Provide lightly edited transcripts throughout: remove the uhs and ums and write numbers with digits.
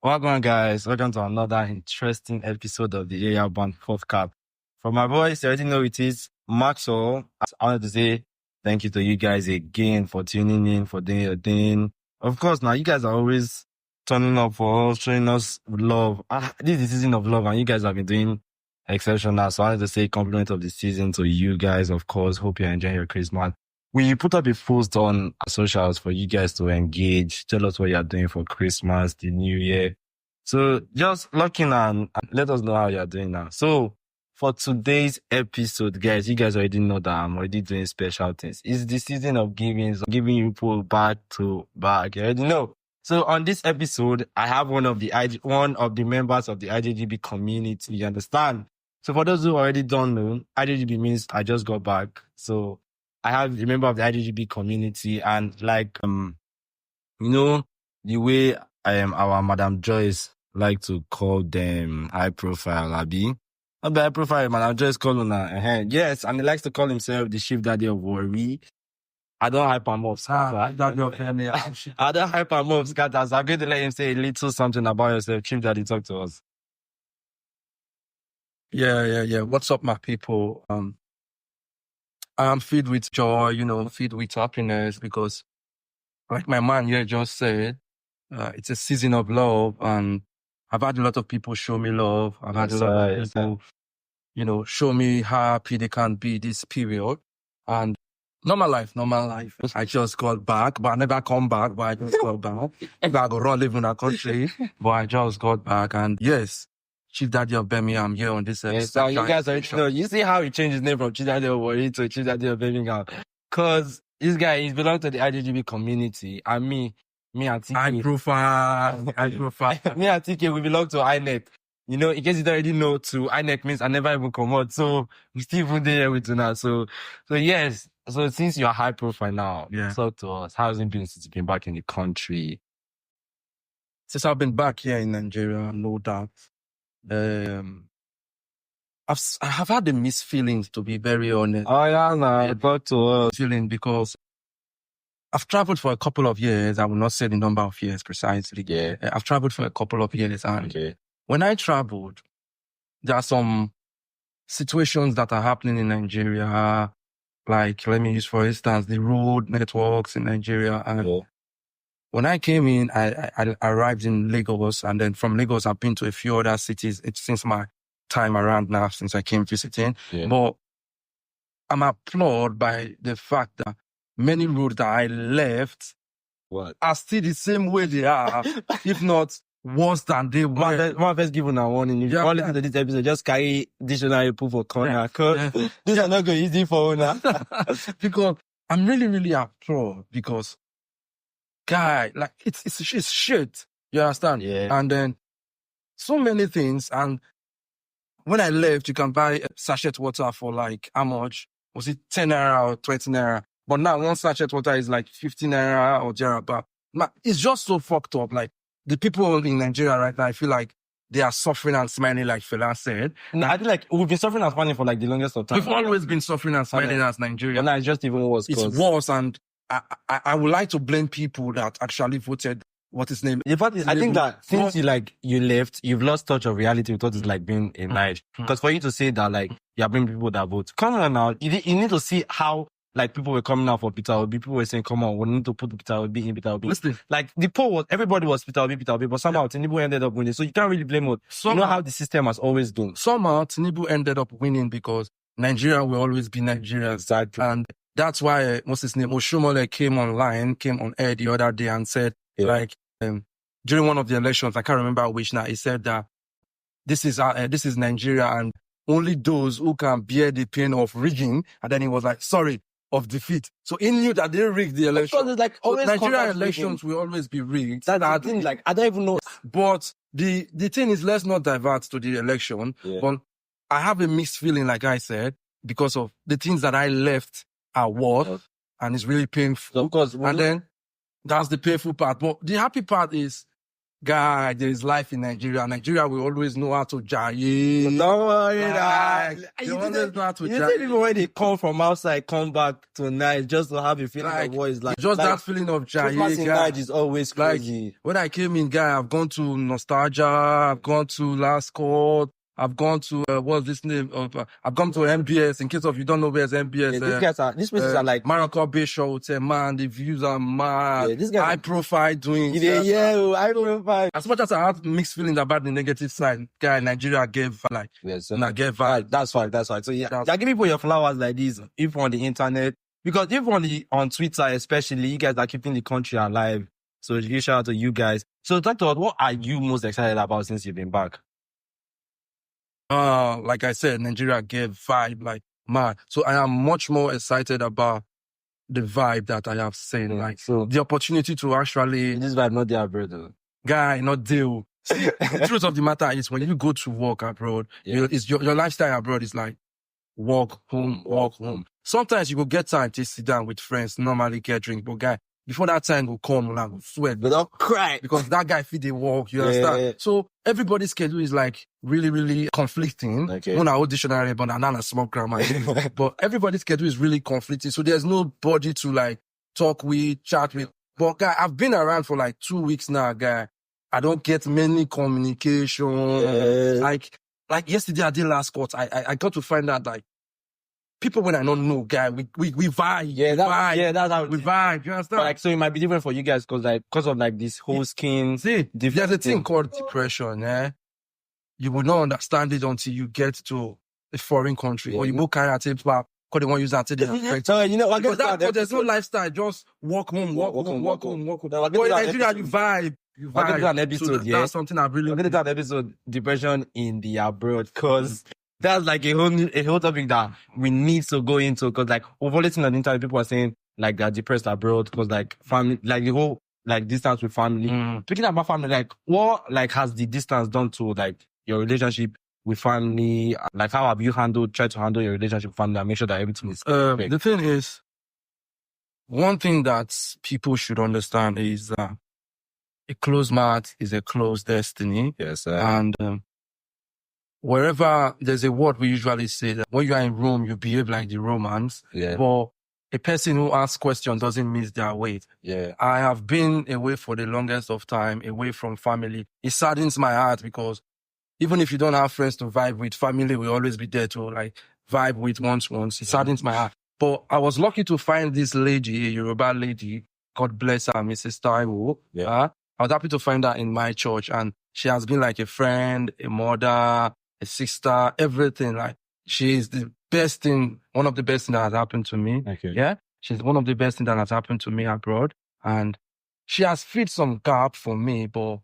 Welcome, guys. Welcome to another interesting episode of the AreaBantz Podcast. For my boys, you already know it is Maxwell. I wanted to say thank you to you guys again for tuning in, for doing your thing. Of course, now you guys are always turning up for us, showing us love. This is the season of love, and you guys have been doing exceptional. So I wanted to say compliment of the season to you guys, of course. Hope you're enjoying your Christmas. We put up a post on our socials for you guys to engage. Tell us what you're doing for Christmas, the New Year. So just log in and let us know how you're doing now. So for today's episode, guys, you guys already know that I'm already doing special things. It's the season of giving, so giving you people back to back. You already know. So on this episode, I have one of the members of the IJGB community. You understand? So for those who already don't know, IJGB means I just got back. So I have a member of the IJGB community, and the way our Madam Joyce like to call them high profile, Abi. Not high profile, Madam Joyce call on her. Yes, and he likes to call himself the chief daddy of worry. I don't hype him up, scatter. I don't hype him up, scatter. So I'm going to let him say a little something about yourself. Chief daddy, talk to us. Yeah. What's up, my people? I'm filled with joy, filled with happiness because, like my man here just said, it's a season of love, and I've had a lot of people show me love. I've had a lot of people, show me how happy they can be this period. And normal life. I just got back, but I never come back, but I just got back. I go run live in a country, but I just got back. And yes, Chief Daddy of Birmingham here on this episode. So you guys already know. You see how he changed his name from Chief Daddy of Worry to Chief Daddy of Birmingham? Because this guy, he belongs to the IJGB community. And me and TK. I profile. Me and TK, we belong to INEC. In case you don't already know, to INEC means I never even come out. So we still even there with you now. So yes. So since you're high profile now, talk to us. How's it been since you've been back in the country? Since I've been back here in Nigeria, no doubt. I have had the mixed feelings, to be very honest. Oh yeah, no, talk to us. Feeling because I've traveled for a couple of years. I will not say the number of years precisely. Yeah. I've traveled for a couple of years, and when I traveled, there are some situations that are happening in Nigeria. Like, let me use for instance the road networks in Nigeria. And when I came in, I arrived in Lagos, and then from Lagos, I've been to a few other cities since my time around now, since I came visiting. Yeah. But I'm applauded by the fact that many roads that I left are still the same way they are, if not worse than they were. One first give a warning. If you all listen to this episode, just carry dictionary put for corner. These are not going easy for now. Because I'm really, really applauded because, guy, like it's shit. You understand? Yeah. And then so many things. And when I left, you can buy a sachet water for like how much? Was it 10 naira or 20 naira? But now one sachet water is like 15 naira or thereabout. It's just so fucked up. Like the people in Nigeria right now, I feel like they are suffering and smiling, like Fela said. No, I feel like we've been suffering and smiling for like the longest of time. We've always been suffering and smiling as Nigeria. But now it's just even worse. It's worse, and I would like to blame people that actually voted. What his name? The fact is, I think that since you left, you've lost touch of reality with what it's like being in Naij. Because for you to say that like you're bringing people that vote, come on now, you need to see how like people were coming out for Peter Obi. People were saying, "Come on, we need to put Peter Obi in Peter Obi." Listen, like the poll was everybody was Peter Obi, but somehow Tinubu ended up winning. So you can't really blame it. You know how the system has always been. Somehow Tinubu ended up winning because Nigeria will always be Nigeria. Exactly. And that's why what's his name? Oshomole came on air the other day and said during one of the elections, I can't remember which now, he said that this is Nigeria and only those who can bear the pain of rigging. And then he was like, sorry, of defeat. So he knew that they rigged the election. It's like always Nigerian elections will always be rigged. That's the thing, like, I don't even know. But the thing is, let's not divert to the election. Yeah. But I have a mixed feeling, like I said, because of the things that I left are worse, and it's really painful. Of course. And then that's the painful part. But the happy part is guy, there is life in Nigeria. Nigeria will always know how to jaye. Don't worry, They always know how to you jaye. say people when they come from outside, come back to Naij just to have a feeling of what it's like. Just that feeling of Christmas jaye, in guy. Naij is always crazy. When I came in, guy, I've gone to Nostalgia, I've gone to Last Court, I've gone to, what's this name? I've gone to MBS, in case of you don't know where's MBS. These places are like, Maracau Bay Hotel, man, the views are mad. Yeah, these guys high profile doing. high profile. As much as I have mixed feelings about the negative side, guy, Nigeria gave like, yes, I gave vibe. That's fine. So yeah, give people your flowers like this, if on the internet, because if on Twitter especially, you guys are keeping the country alive. So huge shout out to you guys. So talk to us, what are you most excited about since you've been back? Like I said, Nigeria gave vibe like mad. So I am much more excited about the vibe that I have seen. Like, so the opportunity to actually... This vibe not there, brother. Guy, not deal. See, the truth of the matter is when you go to work abroad, your lifestyle abroad is like walk home. Sometimes you go get time to sit down with friends, normally get drink, but guy, before that time will come, like, will sweat. But don't cry. Because that guy feed the walk, you understand? Yeah. So everybody's schedule is like really, really conflicting. Okay. When I hold dictionary, but I'm not a small grammar. But everybody's schedule is really conflicting. So there's nobody to like talk with, chat with. But guy, I've been around for like 2 weeks now, guy. I don't get many communication. Yeah. Like yesterday I did Last Court. I got to find out like people when I don't know, guy, we vibe. Yeah, that's how we vibe. You understand? Like, so it might be different for you guys because of like this whole skin. See, there's a thing called depression. You will not understand it until you get to a foreign country or you go carry a tape because they want to use that to their So you know, because there's no lifestyle. Just walk home. But in Nigeria, you vibe. I'll get to an episode. So that's something I really. I'll get to an episode. Depression in the abroad, because that's like a whole topic that we need to go into, because like we've always seen on the internet, people are saying like they're depressed abroad because like family, like the whole like distance with family. Speaking about family, like what like has the distance done to like your relationship with family? Like how have you tried to handle your relationship with family and make sure that everything is perfect? The thing is, one thing that people should understand is a closed mouth is a closed destiny. Yes, sir. And wherever there's a word we usually say that when you are in Rome, you behave like the Romans. Yeah. But a person who asks questions doesn't miss their weight. Yeah. I have been away for the longest of time, away from family. It saddens my heart because even if you don't have friends to vibe with, family will always be there to like vibe with once. It saddens my heart. But I was lucky to find this lady, a Yoruba lady, God bless her, Mrs. Taiwo. Yeah. I was happy to find her in my church, and she has been like a friend, a mother, a sister, everything. Like, she is the best thing, one of the best things that has happened to me. Okay. Yeah. She's one of the best things that has happened to me abroad. And she has filled some gap for me, but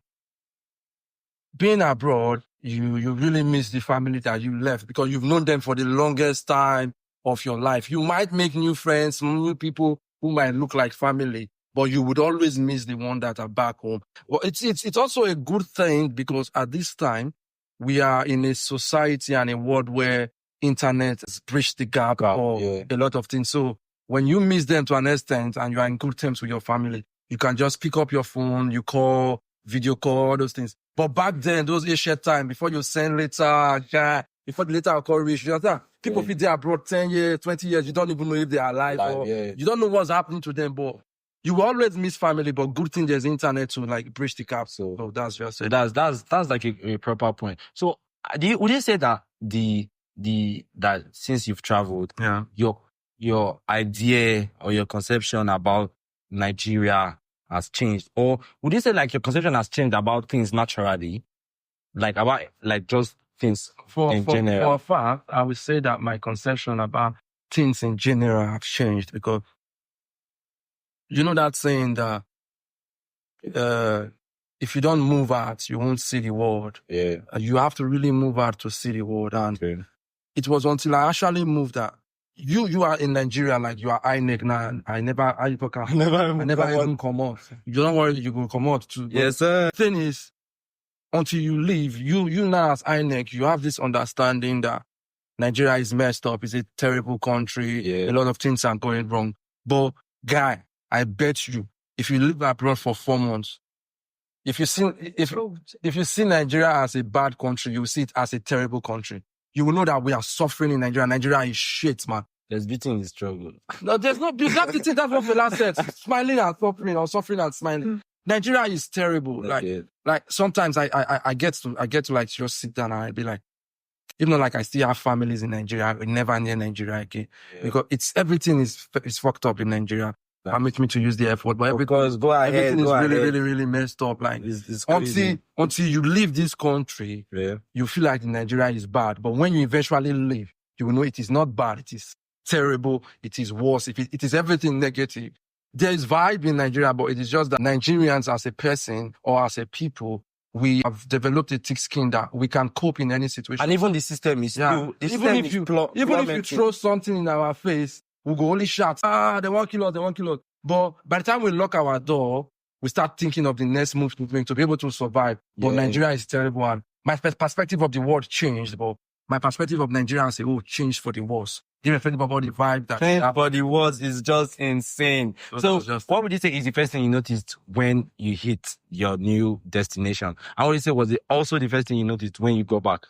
being abroad, you really miss the family that you left because you've known them for the longest time of your life. You might make new friends, new people who might look like family, but you would always miss the one that are back home. Well, it's also a good thing because at this time, we are in a society and a world where internet has bridged the gap for a lot of things. So when you miss them to an extent and you are in good terms with your family, you can just pick up your phone, you call, video call, all those things. But back then, those ancient time, before you send letter, before the letter call reach, you know, people feel they are abroad 10 years, 20 years, you don't even know if they are alive or you don't know what's happening to them, but you will always miss family, but good thing there's internet to like bridge the gap. So that's just it. That's like a proper point. So would you say that that since you've traveled, your idea or your conception about Nigeria has changed? Or would you say like your conception has changed about things naturally? Like about like just things in general? For a fact, I would say that my conception about things in general have changed because you know that saying that if you don't move out, you won't see the world. Yeah. You have to really move out to see the world. And it was until I actually moved out. You are in Nigeria, like you are INEC now. I never even come out. You don't worry, you will come out too. Yes, sir. The thing is, until you leave, you now as INEC, you have this understanding that Nigeria is messed up. It's a terrible country. Yeah. A lot of things are going wrong. But guy, I bet you, if you live abroad for 4 months, if you see Nigeria as a bad country, you see it as a terrible country. You will know that we are suffering in Nigeria. Nigeria is shit, man. There's beauty in the struggle. No, there's no beauty. That's the thing. That's what Fela said. Smiling and suffering, or suffering and smiling. Nigeria is terrible. Like sometimes I get to like just sit down and I be like, even though like I still have families in Nigeria, I will never near Nigeria again because everything is fucked up in Nigeria. Permit me to use the F word, but everything is really messed up. Like it's until you leave this country, you feel like Nigeria is bad. But when you eventually leave, you will know it is not bad. It is terrible. It is worse. It is everything negative. There is vibe in Nigeria, but it is just that Nigerians as a person or as a people, we have developed a thick skin that we can cope in any situation. And even the system is even if you throw something in our face, we go only shout, they won't kill us. But by the time we lock our door, we start thinking of the next move to make to be able to survive. But Nigeria is terrible. And my perspective of the world changed, but my perspective of Nigeria changed for the worse. Irrespective about the vibe that but the words is just insane. So what would you say is the first thing you noticed when you hit your new destination? I would say was it also the first thing you noticed when you go back?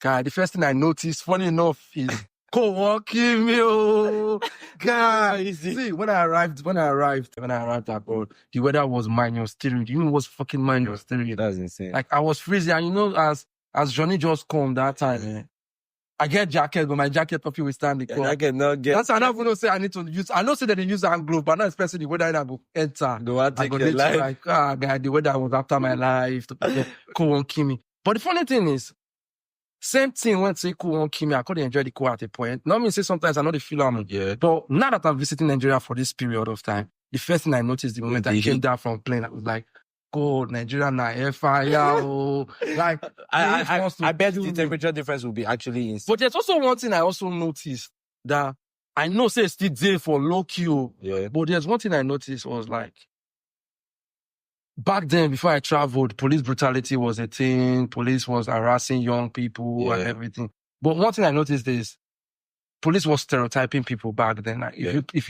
God, the first thing I noticed, funny enough, is co-working me. Guys, see, when I arrived abroad, the weather was -3. You know what's fucking -3? That's insane. Like I was freezing, and you know, as Johnny just come that time, I get jacket, but my jacket probably will stand the cold. That's why I don't even say I need to use. I know say that they use hand glove, but not especially the weather I go enter. I go life. Like, the weather was after my life. Cool won't kill me. But the funny thing is, same thing when say cool won't kill me. I couldn't enjoy the cool at a point. Not me say sometimes I know the feeling. But now that I'm visiting Nigeria for this period of time, the first thing I noticed the moment I came down from plane, I was like, God, Nigeria na fire. Like I bet the temperature difference will be actually insane. But there's also one thing I also noticed that I know say it's still there for low key. But there's one thing I noticed was like back then before I traveled, police brutality was a thing. Police was harassing young people and everything. But one thing I noticed is police was stereotyping people back then. Like if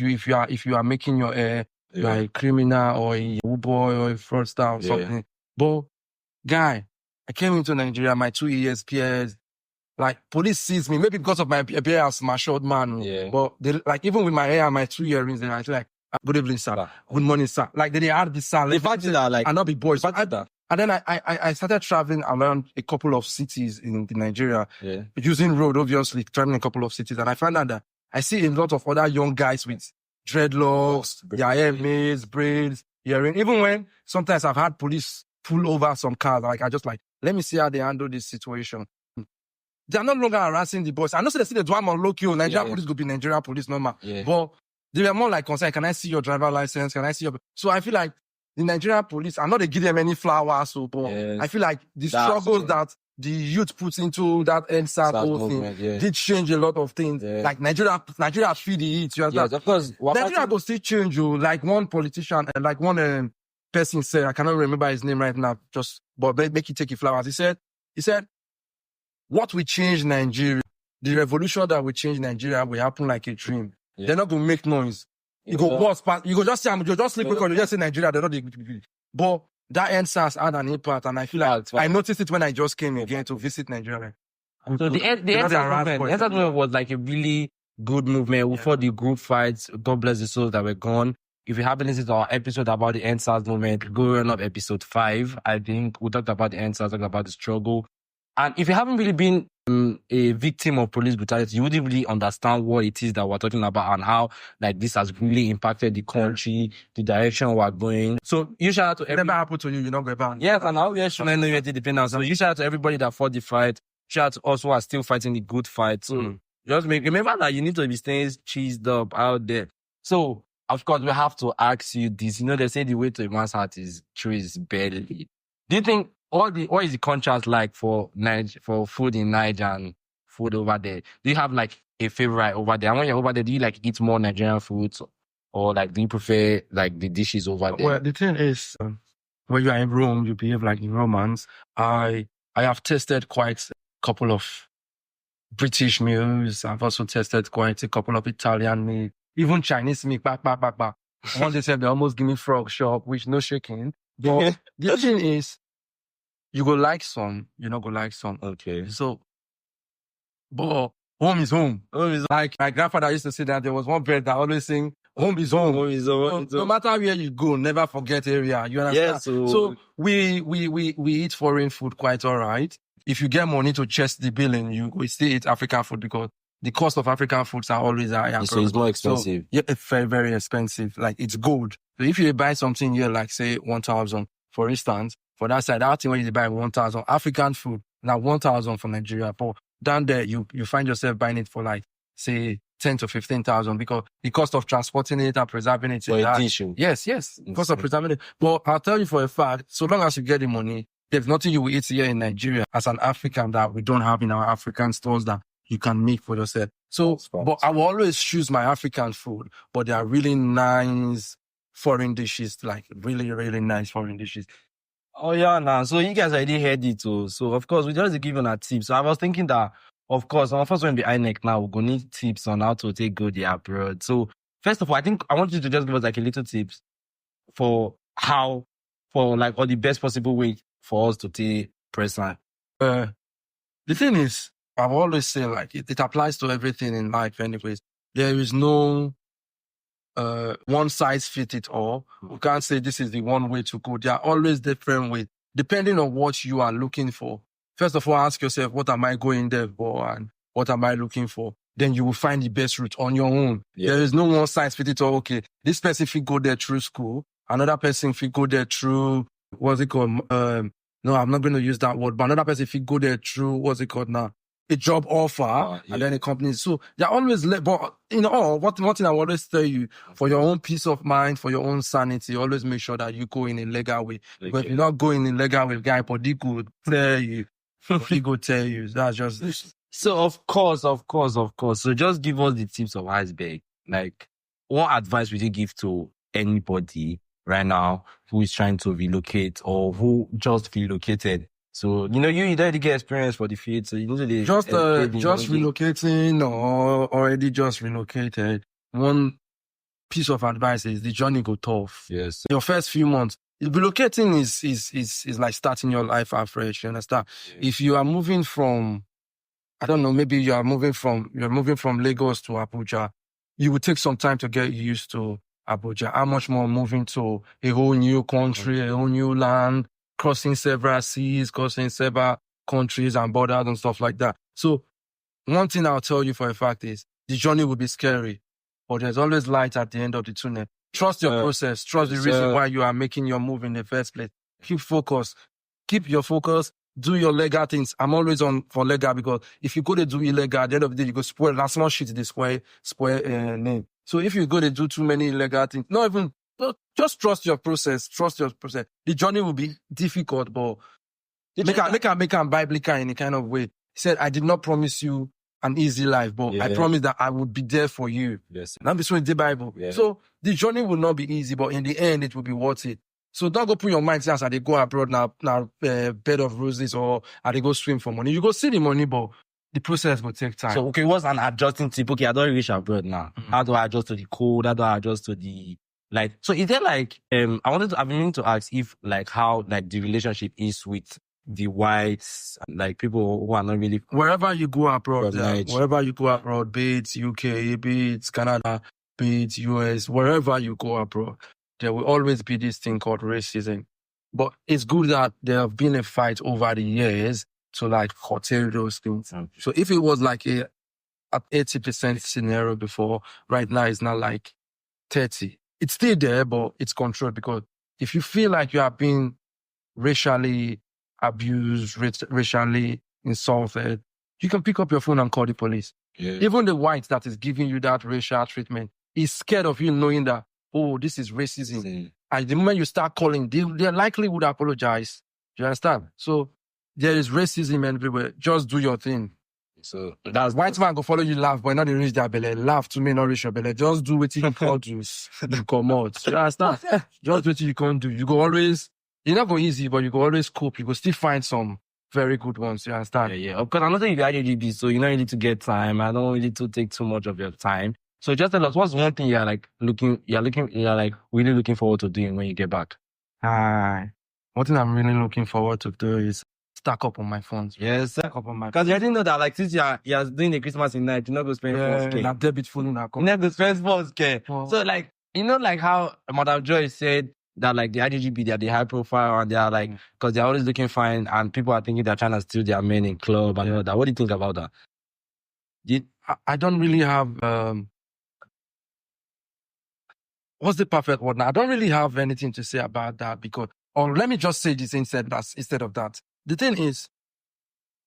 you are making your you're a criminal or a boy or a fraudster or something. But guy, I came into Nigeria, my 2 years peers, like police sees me, maybe because of my appearance, my short man. But they, like even with my hair and my 2 earrings, they're like, good evening, sir. Good morning, sir. Like they had this sir. The fact that like, and not be boys. And then I started traveling around a couple of cities in Nigeria, using road, obviously, traveling a couple of cities. And I found out that I see a lot of other young guys with dreadlocks, their hair maize, braids, earring. Even when sometimes I've had police pull over some cars, like I just like, let me see how they handle this situation. They are no longer harassing the boys. I know they see the drama on low-key. Nigerian police could be Nigerian police normal. But they were more like concerned, can I see your driver license? Can I see your... So I feel like the Nigerian police, I'm not they give them any flowers, but I feel like the struggles that the youth puts into that NSAS whole thing did change a lot of things. Like Nigeria feel the heat. Yes, of course. Nigeria will still change you. Like one politician, like one person said, I cannot remember his name right now, but make it take you flowers. He said, what will change Nigeria, the revolution that will change Nigeria will happen like a dream. They're not going to make noise. You go walk past, you go just say, you just sleep because you just say Nigeria, they're not the... But that NSAS had an impact, and I feel like I noticed it when I just came again to visit Nigeria. So the NSAS movement was like a really good movement. We fought the group fights. God bless the souls that were gone. If you haven't listened to our episode about the NSAS movement, go run up episode 5. I think we talked about the NSAS, talked about the struggle. And if you haven't really been a victim of police brutality, you wouldn't really understand what it is that we're talking about and how like this has really impacted the country, the direction we're going. So you shout out to everybody. Never happened to you, you're not going back. Yes, and now we're sure I know you're dependent. So you shout out to everybody that fought the fight. Shout out to us who are still fighting the good fight. So just remember that you need to be staying cheesed up out there. So of course we have to ask you this. You know, they say the way to a man's heart is through his belly. Do you think what is the contrast like for food in Naij and food over there? Do you have like a favorite over there? And when you're over there, do you like eat more Nigerian foods or like do you prefer like the dishes over there? Well, the thing is, when you are in Rome, you behave like in Romans. I have tasted quite a couple of British meals. I've also tasted quite a couple of Italian meals, even Chinese meat. Back. One day they almost give me frog shop, which no shaking. But the thing is, you go like some, you not go like some. Okay. So, but home is home. Home is Like my grandfather used to say that there was one bird that always sing, home is home. home is home. No matter where you go, never forget area. You understand? Yes. So we eat foreign food quite all right. If you get money to chest the billing, you will still eat African food because the cost of African foods are always higher. So it's more expensive. So, yeah, it's very, very expensive. Like it's gold. So if you buy something here, like say 1,000, for instance, for that side, that thing when you buy 1,000 African food, now 1,000 for Nigeria. But down there, you find yourself buying it for like, say, 10 to 15,000 because the cost of transporting it and preserving it. For addition. Yes. Cost of preserving it. But I'll tell you for a fact, so long as you get the money, there's nothing you will eat here in Nigeria as an African that we don't have in our African stores that you can make for yourself. So, but I will always choose my African food, but they are really nice foreign dishes, like really, really nice foreign dishes. Oh yeah, nah. So you guys already heard it too. So of course we just give you a tip. So I was thinking that of course our first one be INEC now. We're gonna need tips on how to take go the abroad. So first of all, I think I want you to just give us like a little tips for like or the best possible way for us to take present. The thing is, I always say like it applies to everything in life anyways. There is no one size fit it all. You can't say this is the one way to go. There are always different ways, depending on what you are looking for. First of all, ask yourself, what am I going there for and what am I looking for? Then you will find the best route on your own. Yeah. There is no one size fit it all. Okay, this person will go there through school. Another person will go there through, what's it called? No, I'm not going to use that word, but another person will go there through, what's it called now? A job offer, and then a company. So they're always, but one thing I always tell you, for your own peace of mind, for your own sanity, always make sure that you go in a legal way. Okay. But if you're not going in a legal way, guy, but he could tell you. He could tell you. That's just. So of course. So just give us the tips of iceberg. Like, what advice would you give to anybody right now who is trying to relocate or who just relocated? So, you already get experience for the field, so you need to just relocating or already just relocated. One piece of advice is the journey go tough. Yes. Your first few months, relocating is like starting your life afresh. You understand? Yes. If you are moving from, I don't know, maybe you're moving from Lagos to Abuja, you will take some time to get used to Abuja. How much more moving to a whole new country, a whole new land, crossing several seas, crossing several countries and borders and stuff like that. So one thing I'll tell you for a fact is the journey will be scary, but there's always light at the end of the tunnel. Trust your process. Trust the reason why you are making your move in the first place. Keep focus. Keep your focus. Do your legal things. I'm always on for legal because if you go to do illegal, at the end of the day, you go spoil that small shit, they spoil name. So if you go to do too many illegal things, just trust your process. Trust your process. The journey will be difficult, but make a biblical in a kind of way. He said, I did not promise you an easy life, but I promise that I would be there for you. Yes. That is in the Bible. Yeah. So the journey will not be easy, but in the end, it will be worth it. So don't go put your mind as they go abroad now bed of roses or they go swim for money. You go see the money, but the process will take time. So, okay, what's an adjusting tip? Okay, I don't reach abroad now. Mm-hmm. How do I adjust to the code? How do I adjust to the, so is there I've been meaning to ask if how the relationship is with the whites, people who are not really. Wherever you go abroad, be it UK, be it Canada, be it US, wherever you go abroad, there will always be this thing called racism. But it's good that there have been a fight over the years to curtail those things. Okay. So if it was at 80% scenario before, right now it's not 30. It's still there, but it's controlled because if you feel like you are being racially abused, racially insulted, you can pick up your phone and call the police. Yeah. Even the white that is giving you that racial treatment is scared of you knowing that, oh, this is racism. Mm. And the moment you start calling, they likely would apologize. Do you understand? So there is racism everywhere. Just do your thing. So that's white man go follow you laugh, but not reach their belly. Laugh to me, not reach your belly. Just do what you call do. You come out. You understand? Just do what you can't do. You go always, it's not go easy, but you go always cope. You go still find some very good ones. You understand? Yeah. Of course, I'm not saying you're IJGB, so you don't need to get time. I don't need to take too much of your time. So just tell us, what's one thing you're really looking forward to doing when you get back? One thing I'm really looking forward to do is stack up on my funds. Yes, sir. Stack up on my Because you already know that, like, since you're doing the Christmas in night, you're not going to spend 4K. na debit full in You're not going to spend 4K. Oh. So, like, you know, like how Madam Joy said that, like, the IJGB, they're the high profile and they're like, because they're always looking fine and people are thinking they're trying to steal their men in club and all that. What do you think about that? I don't really have, what's the perfect word now? I don't really have anything to say about that because, or let me just say this instead of that. The thing is,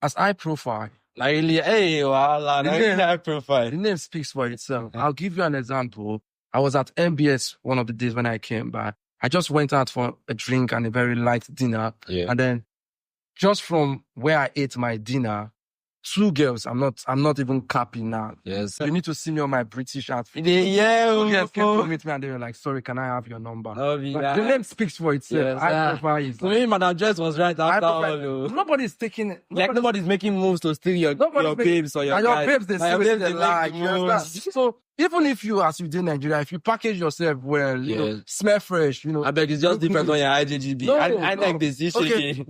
as high profile, Like, really, hey, wow, high profile. the name speaks for itself. I'll give you an example. I was at MBS one of the days when I came back. I just went out for a drink and a very light dinner. Yeah. And then just from where I ate my dinner, 2 girls, I'm not even capping now. Yes. You need to see me on my British outfit. Yeah. Yes, came to meet me and they were like, sorry, can I have your number? Oh, But yeah. the name speaks for itself. Yes, I prefer it. So maybe Madam Joyce was right after all. Nobody's taking it. Like, nobody's making moves to steal your babes or your And your guys. babes, they Like, your see babes, what they they like. make You moves. understand? So even if you, as you did in Nigeria, if you package yourself well, you know, Yes. smell fresh, you know. I beg it's just different on your IJGB. No, I no. like this issue.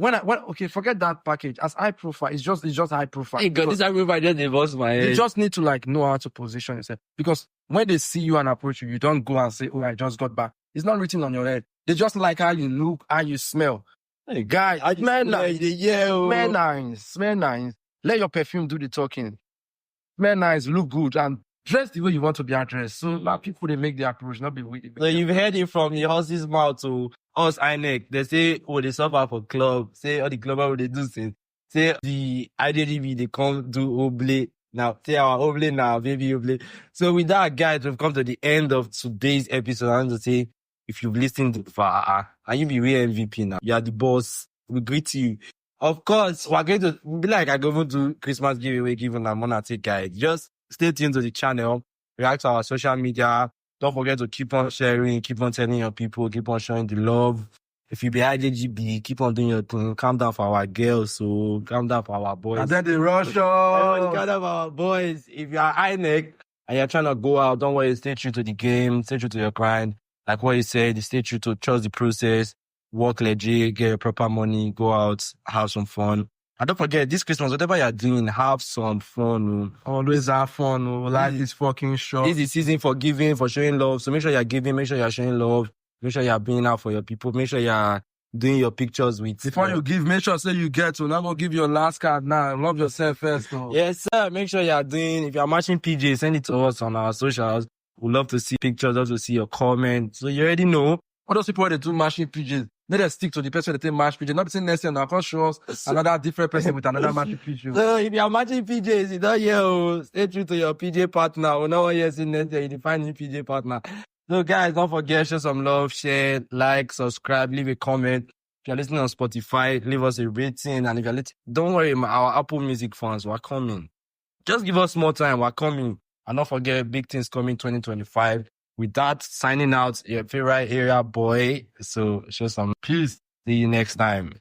Okay, forget that package. As high profile, it's just high profile. Hey, God, Because this I remember I just divorced my you head. just need to like know how to position yourself. Because when they see you and approach you, you don't go and say, oh, I just got back. It's not written on your head. They just like how you look, how you smell. Hey, Guy, I just smell smell nice. the yellow. Smell nice. Let your perfume do the talking. Smell nice, look good, and dress the way you want to be addressed. So now people, they make the approach, not be with So you've heard it from the horse's mouth to us, INEC. They say, oh, they suffer for club. Say, all the club, what they do, say the IJGB, they come do oblate. Now, say our oblate now, baby oblate. So with that, guys, we've come to the end of today's episode. I want to say, if you've listened far, and you be real MVP now, you are the boss. We greet you. Of course, we're going to be like I go to Christmas giveaway, given I'm gonna take guys. Just stay tuned to the channel, react to our social media. Don't forget to keep on sharing, keep on telling your people, keep on showing the love. If you be IJGB, keep on doing your thing. Calm down for our girls, so calm down for our boys. And then the rush Everybody calm down for our boys. If you are INEC and you're trying to go out, don't worry, stay true to the game, stay true to your grind. Like what you said, stay true to trust the process, work legit, get your proper money, go out, have some fun. And don't forget, this Christmas, whatever you're doing, have some fun. Always have fun. Life is fucking short. This is season for giving, for showing love. So make sure you're giving, make sure you're showing love, make sure you're being out for your people, make sure you're doing your pictures with. Before you give, make sure say you get to. Now go give your last card now. Love yourself first. Though. Yes, sir. Make sure you're doing, if you're matching PJ, send it to us on our socials. We'd love to see pictures, love to see your comments. So you already know. All those people, they do matching PJs. Let them stick to the person that they match PJ. Not the same next year, now come show us another different person with another matching PJ. So if you're matching PJs, you don't hear, stay true to your PJ partner. We know what you're seeing next year, you define your PJ partner. So guys, don't forget, show some love, share, like, subscribe, leave a comment. If you're listening on Spotify, leave us a rating. And if you're don't worry, our Apple Music fans, we're coming. Just give us more time, we're coming. And don't forget, big things coming 2025. With that, signing out, your favorite area boy. So show some peace. See you next time.